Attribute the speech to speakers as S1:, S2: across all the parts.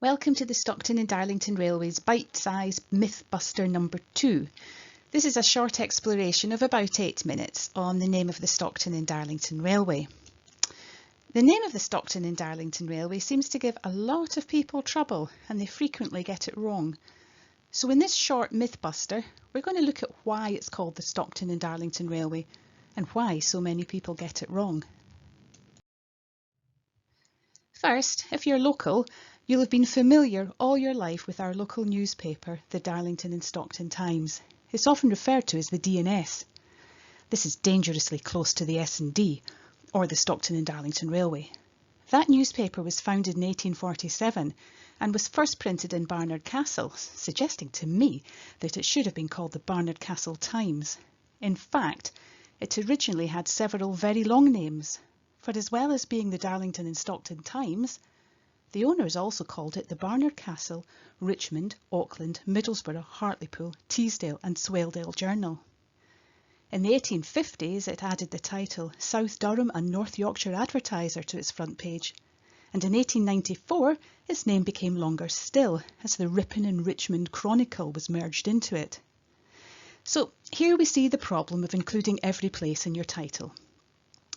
S1: Welcome to the Stockton and Darlington Railway's bite-sized Mythbuster number 2. This is a short exploration of about 8 minutes on the name of the Stockton and Darlington Railway. The name of the Stockton and Darlington Railway seems to give a lot of people trouble, and they frequently get it wrong. So in this short Mythbuster, we're going to look at why it's called the Stockton and Darlington Railway and why so many people get it wrong. First, if you're local, you'll have been familiar all your life with our local newspaper, the Darlington and Stockton Times. It's often referred to as the D&S. This is dangerously close to the S&D, or the Stockton and Darlington Railway. That newspaper was founded in 1847 and was first printed in Barnard Castle, suggesting to me that it should have been called the Barnard Castle Times. In fact, it originally had several very long names, for as well as being the Darlington and Stockton Times, the owners also called it the Barnard Castle, Richmond, Auckland, Middlesbrough, Hartlepool, Teesdale and Swaledale Journal. In the 1850s it added the title South Durham and North Yorkshire Advertiser to its front page, and in 1894 its name became longer still as the Ripon and Richmond Chronicle was merged into it. So here we see the problem of including every place in your title.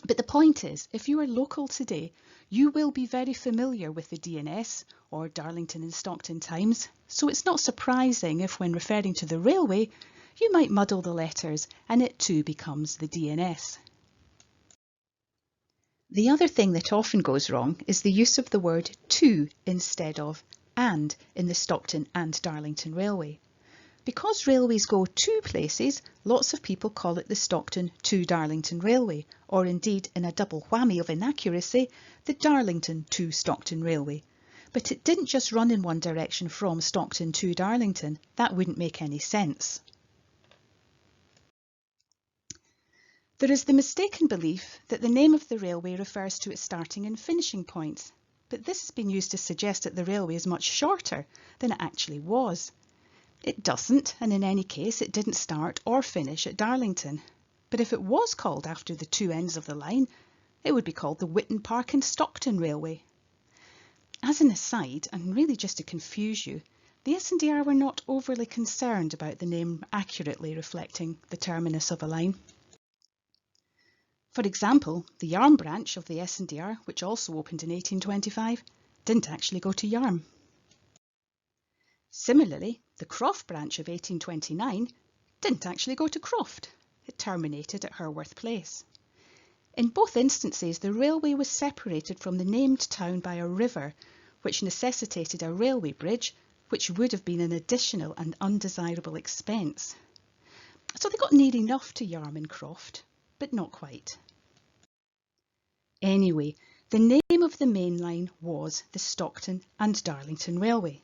S1: But the point is, if you are local today, you will be very familiar with the D&S, or Darlington and Stockton Times, so it's not surprising if when referring to the railway, you might muddle the letters and it too becomes the D&S. The other thing that often goes wrong is the use of the word to instead of and in the Stockton and Darlington Railway. Because railways go to places, lots of people call it the Stockton to Darlington Railway, or indeed, in a double whammy of inaccuracy, the Darlington to Stockton Railway. But it didn't just run in one direction from Stockton to Darlington. That wouldn't make any sense. There is the mistaken belief that the name of the railway refers to its starting and finishing points, but this has been used to suggest that the railway is much shorter than it actually was. It doesn't, and in any case it didn't start or finish at Darlington. But if it was called after the two ends of the line, it would be called the Witton Park and Stockton Railway. As an aside, and really just to confuse you, the S&DR were not overly concerned about the name accurately reflecting the terminus of a line. For example, the Yarm branch of the S&DR, which also opened in 1825, didn't actually go to Yarm. Similarly, the Croft branch of 1829 didn't actually go to Croft. It terminated at Herworth Place. In both instances, the railway was separated from the named town by a river, which necessitated a railway bridge, which would have been an additional and undesirable expense. So they got near enough to Yarm and Croft, but not quite. Anyway, the name of the main line was the Stockton and Darlington Railway.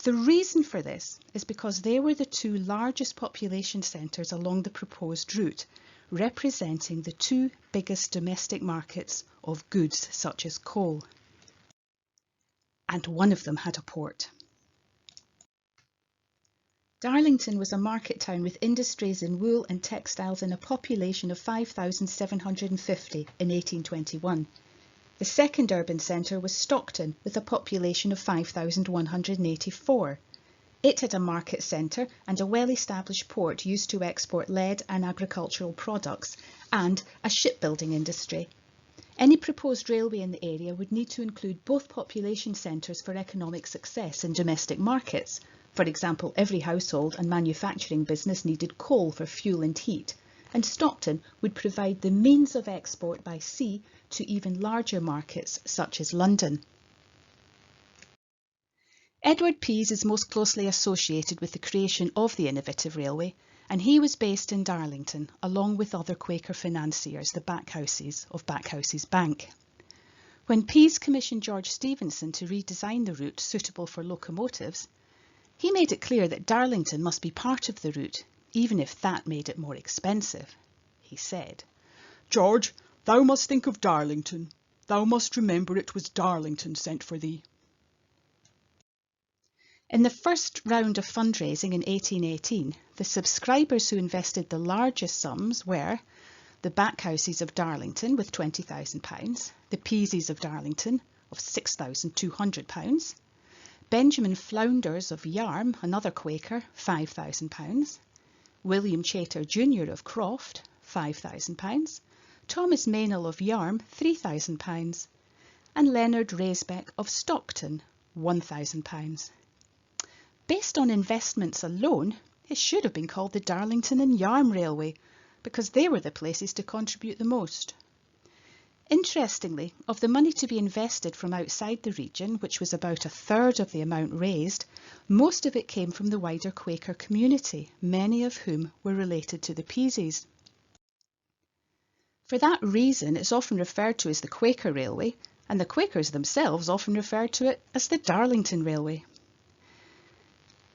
S1: The reason for this is because they were the two largest population centres along the proposed route, representing the two biggest domestic markets of goods such as coal. And one of them had a port. Darlington was a market town with industries in wool and textiles and a population of 5,750 in 1821. The second urban centre was Stockton, with a population of 5,184. It had a market centre and a well-established port used to export lead and agricultural products, and a shipbuilding industry. Any proposed railway in the area would need to include both population centres for economic success in domestic markets. For example, every household and manufacturing business needed coal for fuel and heat, and Stockton would provide the means of export by sea to even larger markets such as London. Edward Pease is most closely associated with the creation of the innovative railway, and he was based in Darlington along with other Quaker financiers, the Backhouses of Backhouses Bank. When Pease commissioned George Stephenson to redesign the route suitable for locomotives, he made it clear that Darlington must be part of the route, even if that made it more expensive. He said, "George, thou must think of Darlington. Thou must remember it was Darlington sent for thee." In the first round of fundraising in 1818, the subscribers who invested the largest sums were the Backhouses of Darlington with £20,000, the Peases of Darlington of £6,200, Benjamin Flounders of Yarm, another Quaker, £5,000. William Chater Jr. of Croft, £5,000. Thomas Meynell of Yarm, £3,000. And Leonard Raisbeck of Stockton, £1,000. Based on investments alone, it should have been called the Darlington and Yarm Railway, because they were the places to contribute the most. Interestingly, of the money to be invested from outside the region, which was about a third of the amount raised, most of it came from the wider Quaker community, many of whom were related to the Peaseys. For that reason, it's often referred to as the Quaker Railway, and the Quakers themselves often referred to it as the Darlington Railway.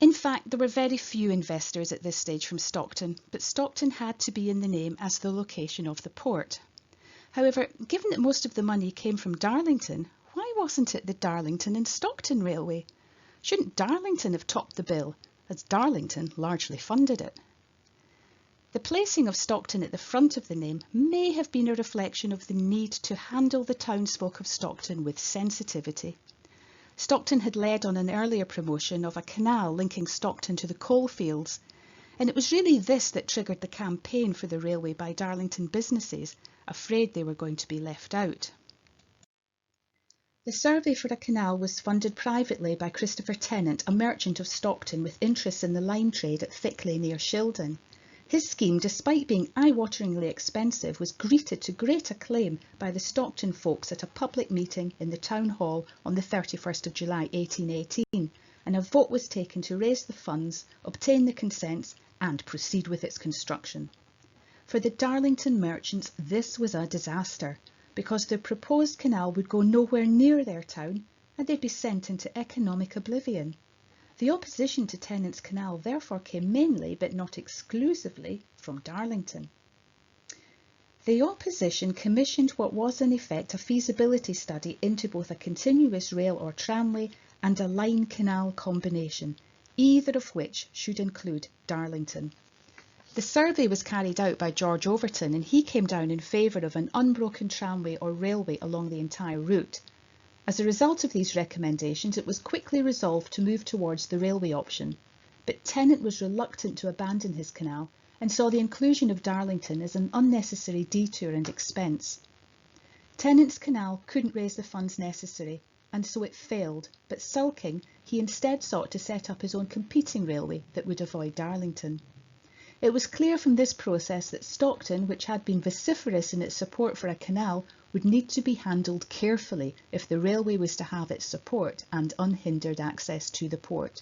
S1: In fact, there were very few investors at this stage from Stockton, but Stockton had to be in the name as the location of the port. However, given that most of the money came from Darlington, why wasn't it the Darlington and Stockton Railway? Shouldn't Darlington have topped the bill, as Darlington largely funded it? The placing of Stockton at the front of the name may have been a reflection of the need to handle the townsfolk of Stockton with sensitivity. Stockton had led on an earlier promotion of a canal linking Stockton to the coalfields, and it was really this that triggered the campaign for the railway by Darlington businesses, afraid they were going to be left out. The survey for a canal was funded privately by Christopher Tennant, a merchant of Stockton with interests in the lime trade at Thickley near Shildon. His scheme, despite being eye-wateringly expensive, was greeted to great acclaim by the Stockton folks at a public meeting in the town hall on the 31st of July 1818, and a vote was taken to raise the funds, obtain the consents and proceed with its construction. For the Darlington merchants, this was a disaster, because the proposed canal would go nowhere near their town and they'd be sent into economic oblivion. The opposition to Tennant's canal therefore came mainly, but not exclusively, from Darlington. The opposition commissioned what was in effect a feasibility study into both a continuous rail or tramway and a line canal combination, either of which should include Darlington. The survey was carried out by George Overton, and he came down in favour of an unbroken tramway or railway along the entire route. As a result of these recommendations, it was quickly resolved to move towards the railway option, but Tennant was reluctant to abandon his canal and saw the inclusion of Darlington as an unnecessary detour and expense. Tennant's canal couldn't raise the funds necessary, and so it failed, but sulking, he instead sought to set up his own competing railway that would avoid Darlington. It was clear from this process that Stockton, which had been vociferous in its support for a canal, would need to be handled carefully if the railway was to have its support and unhindered access to the port.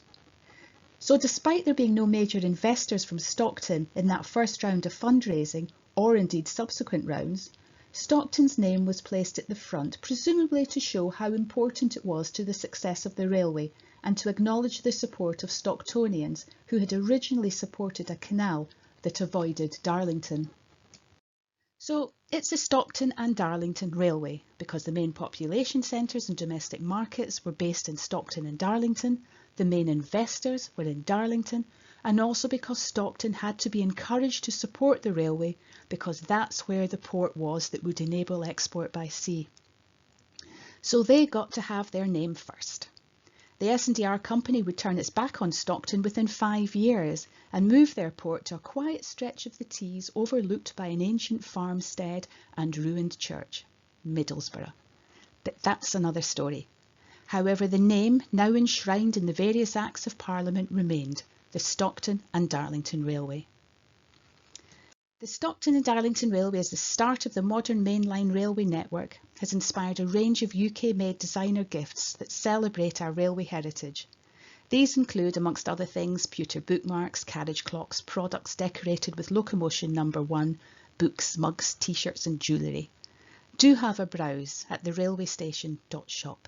S1: So despite there being no major investors from Stockton in that first round of fundraising, or indeed subsequent rounds, Stockton's name was placed at the front, presumably to show how important it was to the success of the railway and to acknowledge the support of Stocktonians who had originally supported a canal that avoided Darlington. So it's the Stockton and Darlington Railway, because the main population centres and domestic markets were based in Stockton and Darlington, the main investors were in Darlington, and also because Stockton had to be encouraged to support the railway because that's where the port was that would enable export by sea. So they got to have their name first. The S&DR company would turn its back on Stockton within 5 years and move their port to a quiet stretch of the Tees overlooked by an ancient farmstead and ruined church, Middlesbrough. But that's another story. However, the name, now enshrined in the various Acts of Parliament, remained the Stockton and Darlington Railway. The Stockton and Darlington Railway, as the start of the modern mainline railway network, has inspired a range of UK-made designer gifts that celebrate our railway heritage. These include, amongst other things, pewter bookmarks, carriage clocks, products decorated with locomotion number 1, books, mugs, t-shirts and jewellery. Do have a browse at therailwaystation.shop.